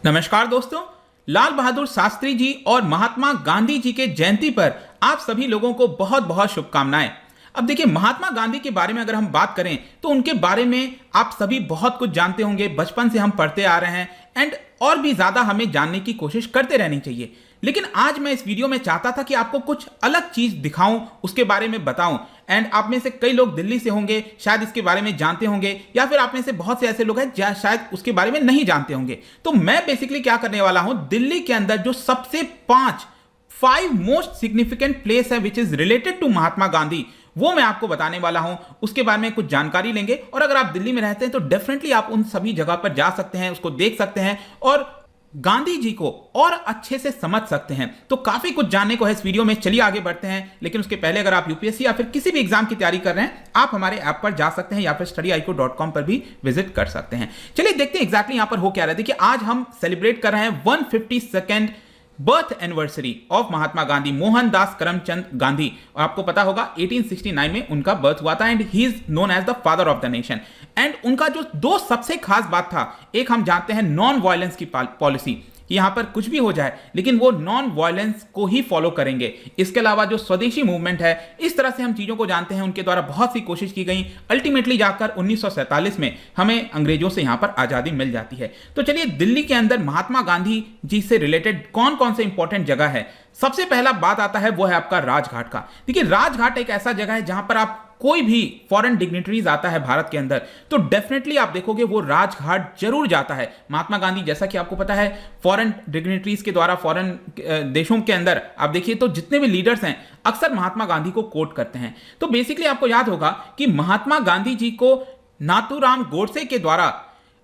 नमस्कार दोस्तों। लाल बहादुर शास्त्री जी और महात्मा गांधी जी के जयंती पर आप सभी लोगों को बहुत बहुत शुभकामनाएं। अब देखिए, महात्मा गांधी के बारे में अगर हम बात करें तो उनके बारे में आप सभी बहुत कुछ जानते होंगे, बचपन से हम पढ़ते आ रहे हैं एंड और भी ज्यादा हमें जानने की कोशिश करते रहनी चाहिए। लेकिन आज मैं इस वीडियो में चाहता था कि आपको कुछ अलग चीज दिखाऊं, उसके बारे में बताऊं। एंड आप में से कई लोग दिल्ली से होंगे, शायद इसके बारे में जानते होंगे, या फिर आप में से बहुत से ऐसे लोग हैं शायद उसके बारे में नहीं जानते होंगे। तो मैं बेसिकली क्या करने वाला हूं, दिल्ली के अंदर जो सबसे 5 मोस्ट सिग्निफिकेंट प्लेस है which is related to Mahatma Gandhi, वो मैं आपको बताने वाला हूं। उसके बारे में कुछ जानकारी लेंगे और अगर आप दिल्ली में रहते हैं तो डेफिनेटली आप उन सभी जगह पर जा सकते हैं, उसको देख सकते हैं और गांधी जी को और अच्छे से समझ सकते हैं। तो काफी कुछ जानने को है इस वीडियो में, चलिए आगे बढ़ते हैं। लेकिन उसके पहले अगर आप यूपीएससी या फिर किसी भी एग्जाम की तैयारी कर रहे हैं, आप हमारे ऐप पर जा सकते हैं या फिर studyIQ.com पर भी विजिट कर सकते हैं। चलिए देखते हैं एग्जैक्टली यहां पर हो क्या रहा है। देखिए, आज हम सेलिब्रेट कर रहे हैं 152nd birth anniversary of Mahatma Gandhi, Mohandas Karamchand Gandhi. और आपको पता होगा 1869 में उनका बर्थ हुआ था and he is known as the father of the nation. And उनका जो दो सबसे खास बात था, एक हम जानते हैं नॉन वायलेंस की पॉलिसी, यहां पर कुछ भी हो जाए लेकिन वो नॉन वायलेंस को ही फॉलो करेंगे। इसके अलावा जो स्वदेशी मूवमेंट है, इस तरह से हम चीजों को जानते हैं। उनके द्वारा बहुत सी कोशिश की गई, अल्टीमेटली जाकर 1947 में हमें अंग्रेजों से यहां पर आजादी मिल जाती है। तो चलिए, दिल्ली के अंदर महात्मा गांधी जी से रिलेटेड कौन कौन से इंपॉर्टेंट जगह है। सबसे पहला बात आता है वो है आपका राजघाट का। देखिए, राजघाट एक ऐसा जगह है जहां पर आप कोई भी फॉरेन डिग्निटरीज आता है भारत के अंदर तो डेफिनेटली आप देखोगे वो राजघाट जरूर जाता है। महात्मा गांधी, जैसा कि आपको पता है, फॉरेन डिग्निटरीज के द्वारा फॉरेन देशों के अंदर आप देखिए तो जितने भी लीडर्स हैं अक्सर महात्मा गांधी को कोट करते हैं। तो बेसिकली आपको याद होगा कि महात्मा गांधी जी को नाथूराम गोडसे के द्वारा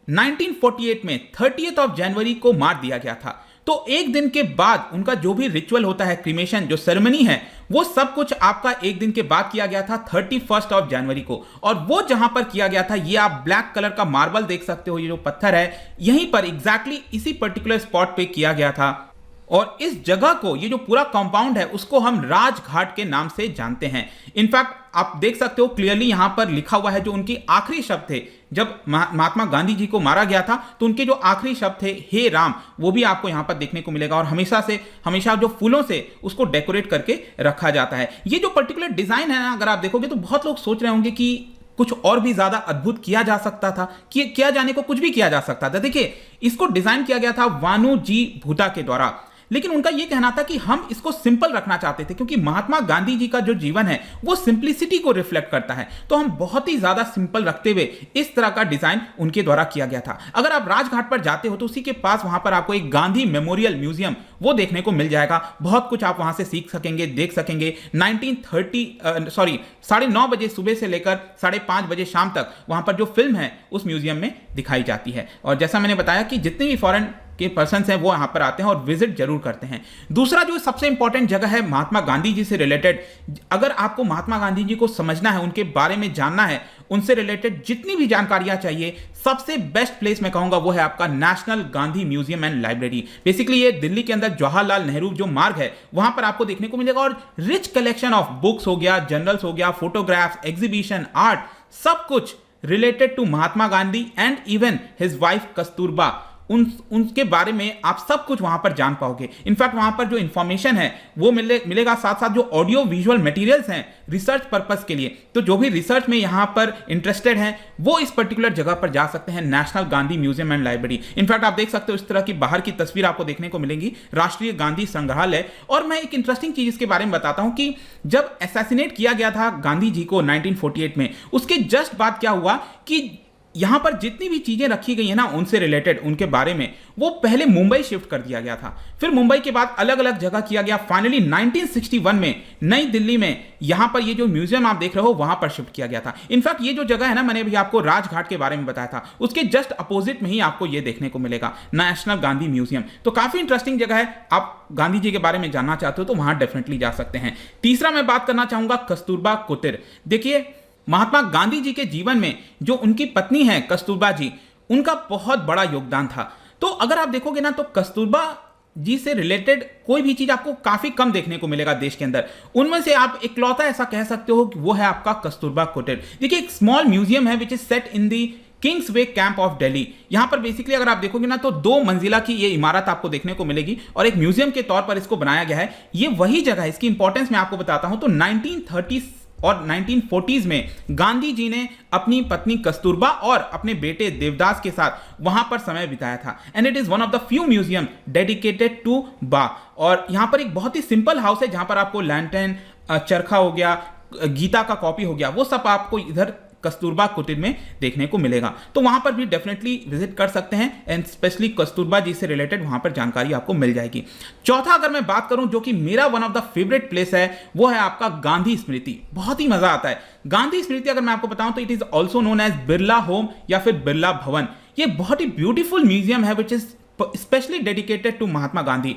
1948 में 30 जनवरी को मार दिया गया था। तो एक दिन के बाद उनका जो भी रिचुअल होता है, क्रिमेशन जो सेरेमनी है, वो सब कुछ आपका एक दिन के बाद किया गया था 31 जनवरी को। और वो जहां पर किया गया था, ये आप ब्लैक कलर का मार्बल देख सकते हो, ये जो पत्थर है, यहीं पर एग्जैक्टली इसी पर्टिकुलर स्पॉट पे किया गया था। और इस जगह को, ये जो पूरा कंपाउंड है, उसको हम राजघाट के नाम से जानते हैं। इनफैक्ट आप देख सकते हो क्लियरली यहां पर लिखा हुआ है जो उनके आखिरी शब्द थे जब महात्मा गांधी जी को मारा गया था, तो उनके जो आखिरी शब्द थे हे राम, वो भी आपको यहां पर देखने को मिलेगा। और हमेशा जो फूलों से उसको डेकोरेट करके रखा जाता है। ये जो पर्टिकुलर डिजाइन है ना, अगर आप देखोगे तो बहुत लोग सोच रहे होंगे कि कुछ और भी ज्यादा अद्भुत किया जा सकता था, कि किया जाने को कुछ भी किया जा सकता था। देखिए, इसको डिजाइन किया गया था वानु जी भूटा के द्वारा, लेकिन उनका यह कहना था कि हम इसको सिंपल रखना चाहते थे क्योंकि महात्मा गांधी जी का जो जीवन है वो सिंपलिसिटी को रिफ्लेक्ट करता है। तो हम बहुत ही ज्यादा सिंपल रखते हुए इस तरह का डिजाइन उनके द्वारा किया गया था। अगर आप राजघाट पर जाते हो तो उसी के पास वहां पर आपको एक गांधी मेमोरियल म्यूजियम वो देखने को मिल जाएगा। बहुत कुछ आप वहां से सीख सकेंगे, देख सकेंगे। 9:30 बजे सुबह से लेकर 5:30 बजे शाम तक वहां पर जो फिल्म है उस म्यूजियम में दिखाई जाती है। और जैसा मैंने बताया कि जितने भी फॉरेन के पर्सन्स हैं वो यहां पर आते हैं और विजिट जरूर करते हैं। दूसरा जो सबसे इंपॉर्टेंट जगह है महात्मा गांधी जी से रिलेटेड, अगर आपको महात्मा गांधी जी को समझना है, उनके बारे में जानना है, उनसे रिलेटेड जितनी भी जानकारियां चाहिए, सबसे बेस्ट प्लेस मैं कहूंगा वो है आपका national Gandhi museum and library. Basically ये दिल्ली के अंदर जवाहरलाल नेहरू जो मार्ग है वहां पर आपको देखने को मिलेगा। और रिच कलेक्शन ऑफ बुक्स हो गया, जर्नल्स हो गया, फोटोग्राफ्स, एग्जीबिशन, आर्ट, सब कुछ related to Mahatma Gandhi and even his wife Kasturba, उनके बारे में आप सब कुछ वहां पर जान पाओगे। इनफैक्ट वहां पर जो इंफॉर्मेशन है वो मिलेगा, साथ साथ जो ऑडियो विजुअल मटेरियल्स हैं रिसर्च पर्पस के लिए, तो जो भी रिसर्च में यहां पर इंटरेस्टेड हैं वो इस पर्टिकुलर जगह पर जा सकते हैं, national Gandhi museum and library. In fact आप देख सकते हो इस तरह की बाहर की तस्वीर आपको देखने को मिलेंगी, राष्ट्रीय गांधी संग्रहालय। और मैं एक इंटरेस्टिंग चीज इसके बारे में बताता हूं कि जब असैसिनेट किया गया था गांधी जी को 1948 में, उसके जस्ट बाद क्या हुआ कि यहां पर जितनी भी चीजें रखी गई है ना उनसे रिलेटेड, उनके बारे में, वो पहले मुंबई शिफ्ट कर दिया गया था। फिर मुंबई के बाद अलग अलग जगह किया गया। फाइनली 1961 में नई दिल्ली में यहां पर ये जो म्यूजियम आप देख रहे हो वहां पर शिफ्ट किया गया था। इनफैक्ट ये जो जगह है ना, मैंने अभी आपको राजघाट के बारे में बताया था, उसके जस्ट अपोजिट में ही आपको ये देखने को मिलेगा, नेशनल गांधी म्यूजियम। तो काफी इंटरेस्टिंग जगह है। आप गांधी जी के बारे में जानना चाहते हो तो वहां डेफिनेटली जा सकते हैं। तीसरा मैं बात करना चाहूंगा कस्तूरबा कुटीर। देखिए, महात्मा गांधी जी के जीवन में जो उनकी पत्नी है कस्तूरबा जी, उनका बहुत बड़ा योगदान था। तो अगर आप देखोगे ना तो कस्तूरबा जी से रिलेटेड कोई भी चीज आपको काफी कम देखने को मिलेगा देश के अंदर। उनमें से आप इकलौता ऐसा कह सकते हो कि वो है आपका कस्तूरबा कुटीर। देखिए, एक स्मॉल म्यूजियम है which is set in the Kings way camp of Delhi. यहां पर बेसिकली अगर आप देखोगे ना तो 2 मंजिला की ये इमारत आपको देखने को मिलेगी और एक म्यूजियम के तौर पर इसको बनाया गया है। ये वही जगह है, इसकी इंपॉर्टेंस मैं आपको बताता हूं। तो 1930 और 1940s में गांधी जी ने अपनी पत्नी कस्तूरबा और अपने बेटे देवदास के साथ वहां पर समय बिताया था। And it is one of the few museum dedicated to Ba. और यहां पर एक बहुत ही सिंपल हाउस है जहां पर आपको लैंटर्न, चरखा हो गया, गीता का कॉपी हो गया, वो सब आपको इधर कस्तूरबा कुटीर में देखने को मिलेगा। तो वहां पर भी डेफिनेटली विजिट कर सकते हैं एंड स्पेशली कस्तूरबा जी से रिलेटेड वहां पर जानकारी आपको मिल जाएगी। चौथा अगर मैं बात करूं जो कि मेरा one of the favourite place है, वो है आपका गांधी स्मृति। बहुत ही मजा आता है। गांधी स्मृति अगर मैं आपको बताऊं तो it is also known as Birla home या फिर बिरला भवन। ये बहुत ही ब्यूटीफुल म्यूजियम है which is specially dedicated to Mahatma Gandhi.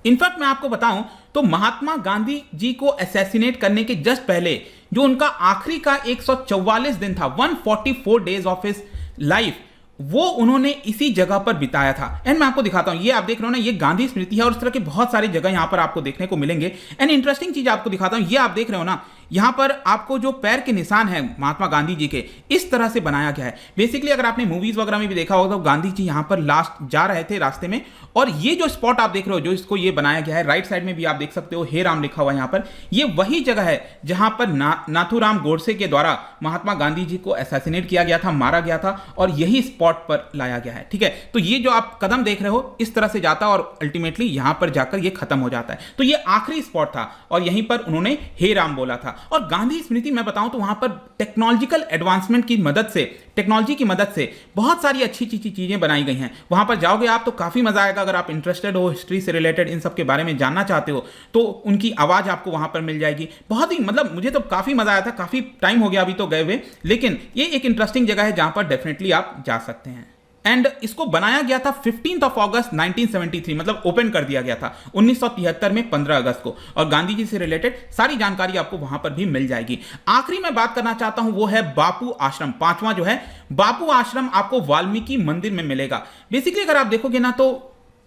In fact मैं आपको बताऊं तो महात्मा गांधी जी को असैसिनेट करने के जस्ट पहले जो उनका आखिरी का 144 दिन था, 144 डेज ऑफ हिज लाइफ, वो उन्होंने इसी जगह पर बिताया था। एंड मैं आपको दिखाता हूं, ये आप देख रहे हो ना, ये गांधी स्मृति है और इस तरह के बहुत सारी जगह यहां पर आपको देखने को मिलेंगे। एंड इंटरेस्टिंग चीज आपको दिखाता हूं, ये आप देख रहे हो ना, यहां पर आपको जो पैर के निशान है महात्मा गांधी जी के, इस तरह से बनाया गया है। बेसिकली अगर आपने मूवीज वगैरह में भी देखा होगा तो गांधी जी यहां पर लास्ट जा रहे थे रास्ते में, और ये जो स्पॉट आप देख रहे हो जो इसको ये बनाया गया है, राइट साइड में भी आप देख सकते हो हे राम लिखा हुआ यहां पर, ये वही जगह है जहां पर नाथूराम गोडसे के द्वारा महात्मा गांधी जी को असैसिनेट किया गया था, मारा गया था, और यही स्पॉट पर लाया गया है। ठीक है, तो ये जो आप कदम देख रहे हो इस तरह से जाता है और अल्टीमेटली यहां पर जाकर ये खत्म हो जाता है। तो ये आखिरी स्पॉट था और यहीं पर उन्होंने हे राम बोला था। और गांधी स्मृति मैं बताऊं तो वहां पर टेक्नोलॉजिकल एडवांसमेंट की मदद से, टेक्नोलॉजी की मदद से बहुत सारी अच्छी चीजें बनाई गई हैं। वहां पर जाओगे आप तो काफी मजा आएगा। अगर आप इंटरेस्टेड हो हिस्ट्री से रिलेटेड इन सब के बारे में जानना चाहते हो तो उनकी आवाज आपको वहां पर मिल जाएगी। बहुत ही मतलब मुझे तो काफी मजा आया था। काफी टाइम हो गया अभी तो गए हुए, लेकिन ये एक इंटरेस्टिंग जगह है जहां पर डेफिनेटली आप जा सकते हैं। एंड इसको बनाया गया था 15 अगस्त 1973, मतलब ओपन कर दिया गया था 1973 में 15 अगस्त को, और गांधी जी से रिलेटेड सारी जानकारी आपको वहां पर भी मिल जाएगी। आखिरी मैं बात करना चाहता हूं वो है बापू आश्रम। पांचवा जो है बापू आश्रम आपको वाल्मीकि मंदिर में मिलेगा। बेसिकली अगर आप देखोगे ना तो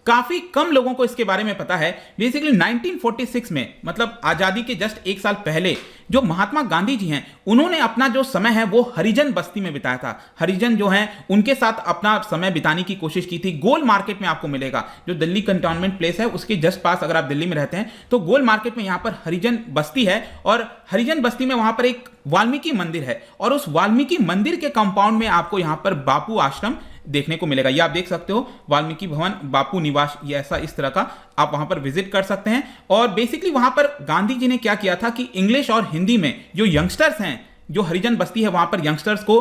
काफी कम लोगों को इसके बारे में पता है। बेसिकली 1946 में, मतलब आजादी के जस्ट एक साल पहले, जो महात्मा गांधी जी हैं उन्होंने अपना जो समय है वो हरिजन बस्ती में बिताया था। हरिजन जो हैं उनके साथ अपना समय बिताने की कोशिश की थी। गोल मार्केट में आपको मिलेगा, जो दिल्ली कंटोनमेंट प्लेस है उसके जस्ट पास, अगर आप दिल्ली में रहते हैं तो गोल मार्केट में यहां पर हरिजन बस्ती है, और हरिजन बस्ती में वहां पर एक वाल्मीकि मंदिर है, और उस वाल्मीकि मंदिर के कंपाउंड में आपको यहां पर बापू आश्रम देखने को मिलेगा। ये आप देख सकते हो वाल्मीकि भवन, बापू निवास, ये ऐसा इस तरह का आप वहां पर विजिट कर सकते हैं। और बेसिकली वहां पर गांधी जी ने क्या किया था कि इंग्लिश और हिंदी में जो यंगस्टर्स हैं, जो हरिजन बस्ती है वहां पर यंगस्टर्स को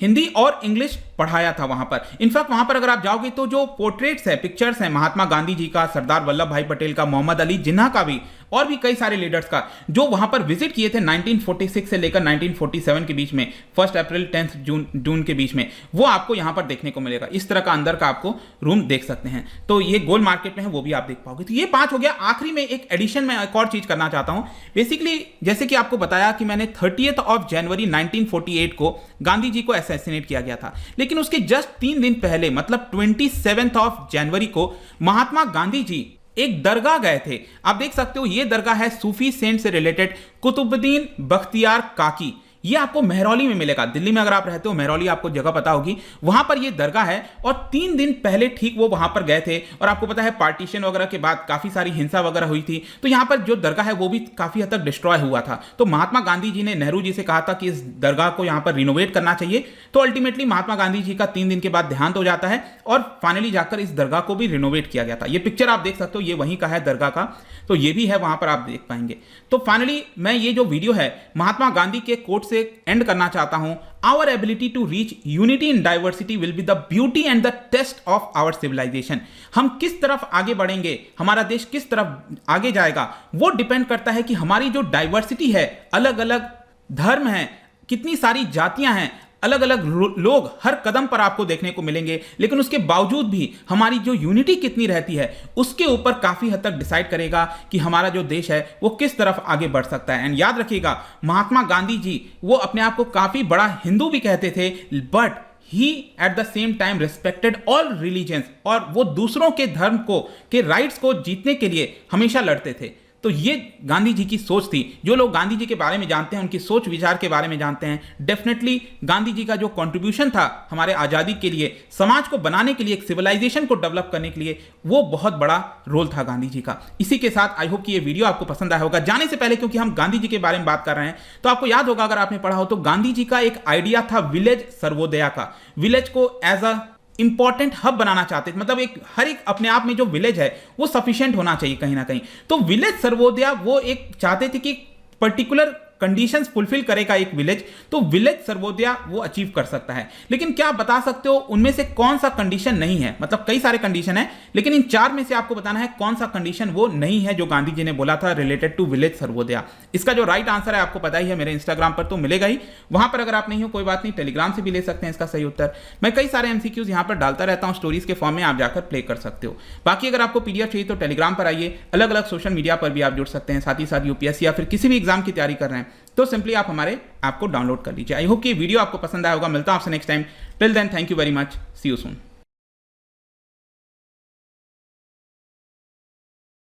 हिंदी और इंग्लिश पढ़ाया था वहां पर। इनफैक्ट वहां पर अगर आप जाओगे तो जो पोर्ट्रेट्स है, पिक्चर्स हैं महात्मा गांधी जी का, सरदार वल्लभ भाई पटेल का, मोहम्मद अली जिन्ना का भी, और भी कई सारे लीडर्स का, जो वहां पर विजिट किए थे 1946 से लेकर 1947 के बीच में, 1 अप्रैल 10 जून के बीच में, वो आपको यहां पर देखने को मिलेगा। इस तरह का अंदर का आपको रूम देख सकते हैं। तो ये गोल मार्केट में है, वो भी आप देख पाओगे। तो ये 5 हो गया। आखिरी में एक एडिशन में एक और चीज करना चाहता हूं। बेसिकली जैसे कि आपको बताया कि मैंने 30 जनवरी 1948 को गांधी जी को असैसिनेट किया गया था, लेकिन उसके जस्ट 3 दिन पहले, मतलब 27 जनवरी को महात्मा गांधी जी एक दरगाह गए थे। आप देख सकते हो ये दरगाह है सूफी सेंट से रिलेटेड, कुतुबुद्दीन बख्तियार काकी। ये आपको मेहरौली में मिलेगा। दिल्ली में अगर आप रहते हो, मेहरौली आपको जगह पता होगी, वहां पर ये दरगाह है। और 3 दिन पहले ठीक वो वहां पर गए थे, और आपको पता है पार्टीशन वगैरह के बाद काफी सारी हिंसा वगैरह हुई थी, तो यहां पर जो दरगाह है वो भी काफी हद तक डिस्ट्रॉय हुआ था। तो महात्मा गांधी जी ने नेहरू जी से कहा था कि इस दरगाह को यहां पर रिनोवेट करना चाहिए। तो अल्टीमेटली महात्मा गांधी जी का 3 दिन के बाद देहांत हो जाता है, और फाइनली जाकर इस दरगाह को भी रिनोवेट किया गया था। ये पिक्चर आप देख सकते हो, ये वहीं का है दरगाह का, तो ये भी है वहां पर आप देख पाएंगे। तो फाइनली मैं ये जो वीडियो है महात्मा गांधी के कोट से एंड करना चाहता हूं। Our ability to reach unity in diversity will be the beauty and the test of our civilization. हम किस तरफ आगे बढ़ेंगे, हमारा देश किस तरफ आगे जाएगा, वो डिपेंड करता है कि हमारी जो डाइवर्सिटी है, अलग अलग धर्म हैं, कितनी सारी जातियां हैं, अलग अलग लोग हर कदम पर आपको देखने को मिलेंगे, लेकिन उसके बावजूद भी हमारी जो यूनिटी कितनी रहती है उसके ऊपर काफी हद तक डिसाइड करेगा कि हमारा जो देश है वो किस तरफ आगे बढ़ सकता है। एंड याद रखिएगा, महात्मा गांधी जी वो अपने आप को काफी बड़ा हिंदू भी कहते थे, but he at the same time respected all religions, और वो दूसरों के धर्म को, के राइट्स को जीतने के लिए हमेशा लड़ते थे। तो ये गांधी जी की सोच थी। जो लोग गांधी जी के बारे में जानते हैं, उनकी सोच विचार के बारे में जानते हैं, डेफिनेटली गांधी जी का जो कंट्रीब्यूशन था हमारे आज़ादी के लिए, समाज को बनाने के लिए, एक सिविलाइजेशन को डेवलप करने के लिए, वो बहुत बड़ा रोल था गांधी जी का। इसी के साथ आई होप कि ये वीडियो आपको पसंद आया होगा। जाने से पहले, क्योंकि हम गांधी जी के बारे में बात कर रहे हैं, तो आपको याद होगा, अगर आपने पढ़ा हो तो, गांधी जी का एक आइडिया था विलेज सर्वोदया का। विलेज को एज अ इंपॉर्टेंट हब बनाना चाहते थे, मतलब एक हर एक अपने आप में जो विलेज है वो सफिशिएंट होना चाहिए कहीं ना कहीं। तो विलेज सर्वोदया वो एक चाहते थे कि पर्टिकुलर कंडीशंस फुलफिल करेगा एक विलेज, तो विलेज सर्वोदया वो अचीव कर सकता है। लेकिन क्या आप बता सकते हो उनमें से कौन सा कंडीशन नहीं है? मतलब कई सारे कंडीशन है, लेकिन इन 4 में से आपको बताना है कौन सा कंडीशन वो नहीं है जो गांधी जी ने बोला था रिलेटेड टू विलेज सर्वोदया। इसका जो राइट आंसर है आपको पता ही है, मेरे इंस्टाग्राम पर तो मिलेगा ही। वहां पर अगर आप नहीं हो कोई बात नहीं, टेलीग्राम से भी ले सकते हैं इसका सही उत्तर। मैं कई सारे एमसीक्यूज यहां पर डालता रहता हूं स्टोरीज के फॉर्म में, आप जाकर प्ले कर सकते हो। बाकी अगर आपको पीडीएफ चाहिए तो टेलीग्राम पर आइए, अलग अलग सोशल मीडिया पर भी आप जुड़ सकते हैं। साथ ही साथ यूपीएससी या फिर किसी भी एग्जाम की तैयारी कर रहे हैं तो सिंपली आप हमारे ऐप को डाउनलोड कर लीजिए। आई होप कि वीडियो आपको पसंद आया होगा। मिलता हूं आपसे next time. Till then, thank you very much, see you soon.